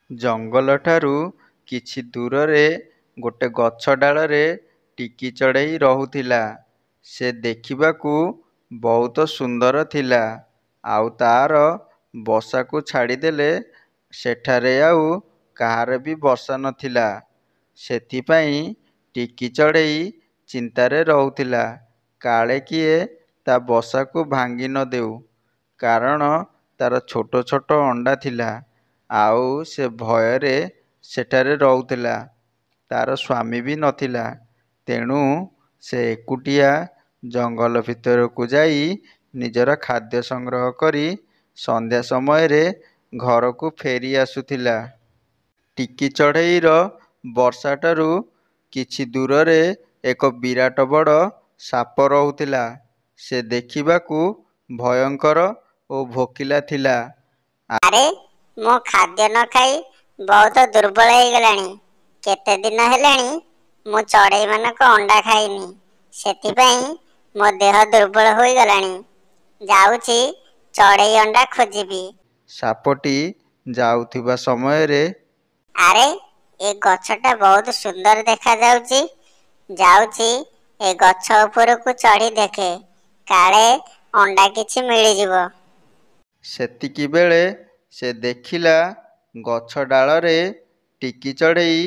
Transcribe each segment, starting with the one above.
ଜଙ୍ଗଲଠାରୁ କିଛି ଦୂରରେ ଗୋଟେ ଗଛ ଡାଳରେ ଟିକି ଚଢ଼େଇ ରହୁଥିଲା। ସେ ଦେଖିବାକୁ ବହୁତ ସୁନ୍ଦର ଥିଲା। ଆଉ ତାର ବସାକୁ ଛାଡ଼ିଦେଲେ ସେଠାରେ ଆଉ କାହାର ବି ବସା ନଥିଲା। ସେଥିପାଇଁ ଟିକି ଚଢ଼େଇ ଚିନ୍ତାରେ ରହୁଥିଲା, କାଳେ କିଏ ତା ବସାକୁ ଭାଙ୍ଗି ନ ଦେଉ। କାରଣ ତାର ଛୋଟ ଛୋଟ ଅଣ୍ଡା ଥିଲା। ଆଉ ସେ ଭୟରେ ସେଠାରେ ରହୁଥିଲା। ତାର ସ୍ୱାମୀ ବି ନଥିଲା। ତେଣୁ ସେ ଏକୁଟିଆ ଜଙ୍ଗଲ ଭିତରକୁ ଯାଇ ନିଜର ଖାଦ୍ୟ ସଂଗ୍ରହ କରି ସନ୍ଧ୍ୟା ସମୟରେ ଘରକୁ ଫେରି ଆସୁଥିଲା। ଟିକି ଚଢ଼େଇର ବସାଠାରୁ କିଛି ଦୂରରେ ଏକ ବିରାଟ ବଡ଼ ସାପ ରହୁଥିଲା। ସେ ଦେଖିବାକୁ ଭୟଙ୍କର ଓ ଭୋକିଲା ଥିଲା। ଆରେ, ମୁଁ ଖାଦ୍ୟ ନ ଖାଇ ବହୁତ ଦୁର୍ବଳ ହେଇଗଲାଣି। କେତେ ଦିନ ହେଲାଣି ମୁଁ ଚଢ଼େଇମାନଙ୍କ ଅଣ୍ଡା ଖାଇନି। ସେଥିପାଇଁ ମୋ ଦେହ ଦୁର୍ବଳ ହୋଇଗଲାଣି। ଯାଉଛି ଚଢ଼େଇ ଅଣ୍ଡା ଖୋଜିବି। ସାପଟି ଯାଉଥିବା ସମୟରେ, ଆରେ, ଏ ଗଛଟା ବହୁତ ସୁନ୍ଦର ଦେଖାଯାଉଛି। ଯାଉଛି ଏ ଗଛ ଉପରକୁ ଚଢ଼ି ଦେଖେ, କାଳେ ଅଣ୍ଡା କିଛି ମିଳିଯିବ। ସେତିକିବେଳେ ସେ ଦେଖିଲା ଗଛ ଡାଳରେ ଟିକି ଚଢ଼େଇ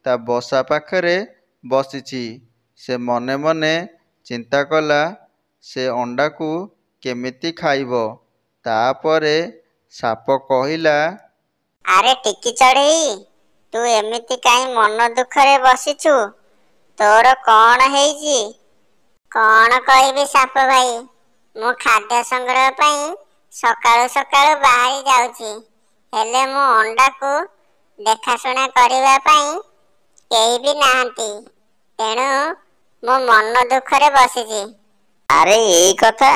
ତା ବସା ପାଖରେ ବସିଛି। ସେ ମନେ ମନେ ଚିନ୍ତା କଲା, ସେ ଅଣ୍ଡାକୁ କେମିତି ଖାଇବ। ତାପରେ ସାପ କହିଲା, ଆରେ ଟିକି ଚଢ଼େଇ, ତୁ ଏମିତି କାହିଁ ମନ ଦୁଃଖରେ ବସିଛୁ? ତୋର କ'ଣ ହେଇଛି? କ'ଣ କହିବି ସାପ ଭାଇ, ମୁଁ ଖାଦ୍ୟ ସଂଗ୍ରହ ପାଇଁ ସକାଳୁ ସକାଳୁ ବାହାରି ଯାଉଛି। ହେଲେ ମୋ ଅଣ୍ଡାକୁ ଦେଖାଶୁଣା କରିବା ପାଇଁ କେହି ବି ନାହାନ୍ତି। ତେଣୁ ମୁଁ ମନ ଦୁଃଖରେ ବସିଛି। ଆରେ ଏଇ କଥା,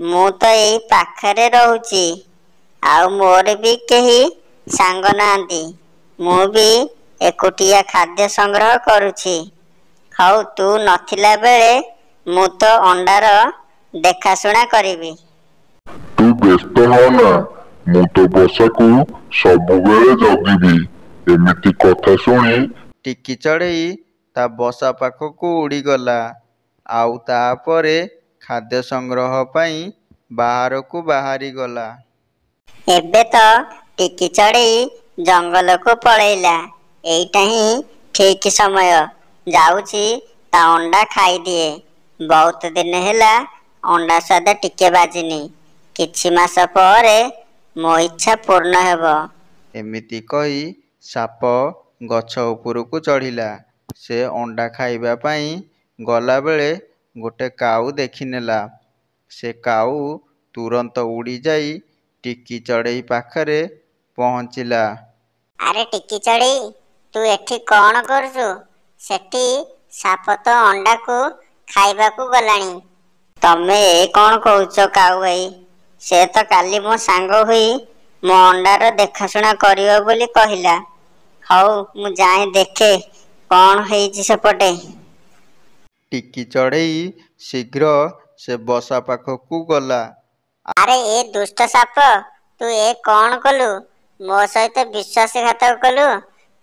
ମୁଁ ତ ଏଇ ପାଖରେ ରହୁଛି। ଆଉ ମୋର ବି କେହି ସାଙ୍ଗ ନାହାନ୍ତି। ମୁଁ ବି ଏକୁଟିଆ ଖାଦ୍ୟ ସଂଗ୍ରହ କରୁଛି। ହଉ, ତୁ ନଥିଲା ବେଳେ ମୁଁ ତ ଅଣ୍ଡାର ଦେଖାଶୁଣା କରିବି। ତୁ ବ୍ୟସ୍ତ ହଅନା, ମୁଁ ତୋ ବସାକୁ ସବୁବେଳେ ଜଗିବି। ଏମିତି କଥା ଶୁଣି ଟିକି ଚଢ଼େଇ ତା ବସା ପାଖକୁ ଉଡ଼ିଗଲା। ଆଉ ତାପରେ ଖାଦ୍ୟ ସଂଗ୍ରହ ପାଇଁ ବାହାରକୁ ବାହାରିଗଲା। ଏବେ ତ ଟିକି ଚଢ଼େଇ ଜଙ୍ଗଲକୁ ପଳେଇଲା। ଏଇଟା ହିଁ ଠିକ୍ ସମୟ। ଯାଉଛି ତା ଅଣ୍ଡା ଖାଇଦିଏ। ବହୁତ ଦିନ ହେଲା ଅଣ୍ଡା ସ୍ୱାଦ ଟିକେ ବାଜିନି। କିଛି ମାସ ପରେ ମୋ ଇଚ୍ଛା ପୂର୍ଣ୍ଣ ହେବ। ଏମିତି କହି ସାପ ଗଛ ଉପରକୁ ଚଢ଼ିଲା। ସେ ଅଣ୍ଡା ଖାଇବା ପାଇଁ ଗଲାବେଳେ ଗୋଟେ କାଉ ଦେଖିନେଲା। ସେ କାଉ ତୁରନ୍ତ ଉଡ଼ିଯାଇ ଟିକି ଚଢ଼େଇ ପାଖରେ ପହଞ୍ଚିଲା। ଆରେ ଟିକି ଚଢ଼େଇ, ତୁ ଏଠି କ'ଣ କରୁଛୁ? ସେଠି ସାପ ତ ଅଣ୍ଡାକୁ ଖାଇବାକୁ ଗଲାଣି। ତମେ ଏ କ'ଣ କହୁଛ କାଉ ଭାଇ? ସେ ତ କାଲି ମୋ ସାଙ୍ଗ ହୋଇ ମୋ ଅଣ୍ଡାର ଦେଖାଶୁଣା କରିବ ବୋଲି କହିଲା। ହଉ, ମୁଁ ଯାଏଁ ଦେଖେ କ'ଣ ହେଇଛି ସେପଟେ। ଟିକି ଚଢ଼େଇ ଶୀଘ୍ର ସେ ବସା ପାଖକୁ ଗଲା। ଆରେ ଏ ଦୁଷ୍ଟ ସାପ, ତୁ ଏ କ'ଣ କଲୁ? ମୋ ସହିତ ବିଶ୍ୱାସଘାତକ କଲୁ।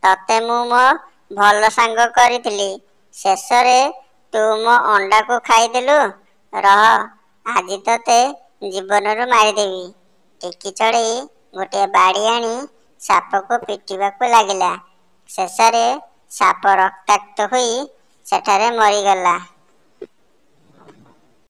ତତେ ମୁଁ ମୋ ଭଲ ସାଙ୍ଗ କରିଥିଲି। ଶେଷରେ ତୁ ମୋ ଅଣ୍ଡାକୁ ଖାଇଦେଲୁ। ରହ, ଆଜି ତତେ ଜୀବନରୁ ମାରିଦେବି। ଟିକି ଚଢ଼େଇ ଗୋଟିଏ ବାଡ଼ି ଆଣି ସାପକୁ ପିଟିବାକୁ ଲାଗିଲା। ଶେଷରେ ସାପ ରକ୍ତାକ୍ତ ହୋଇ ସେଠାରେ ମରିଗଲା।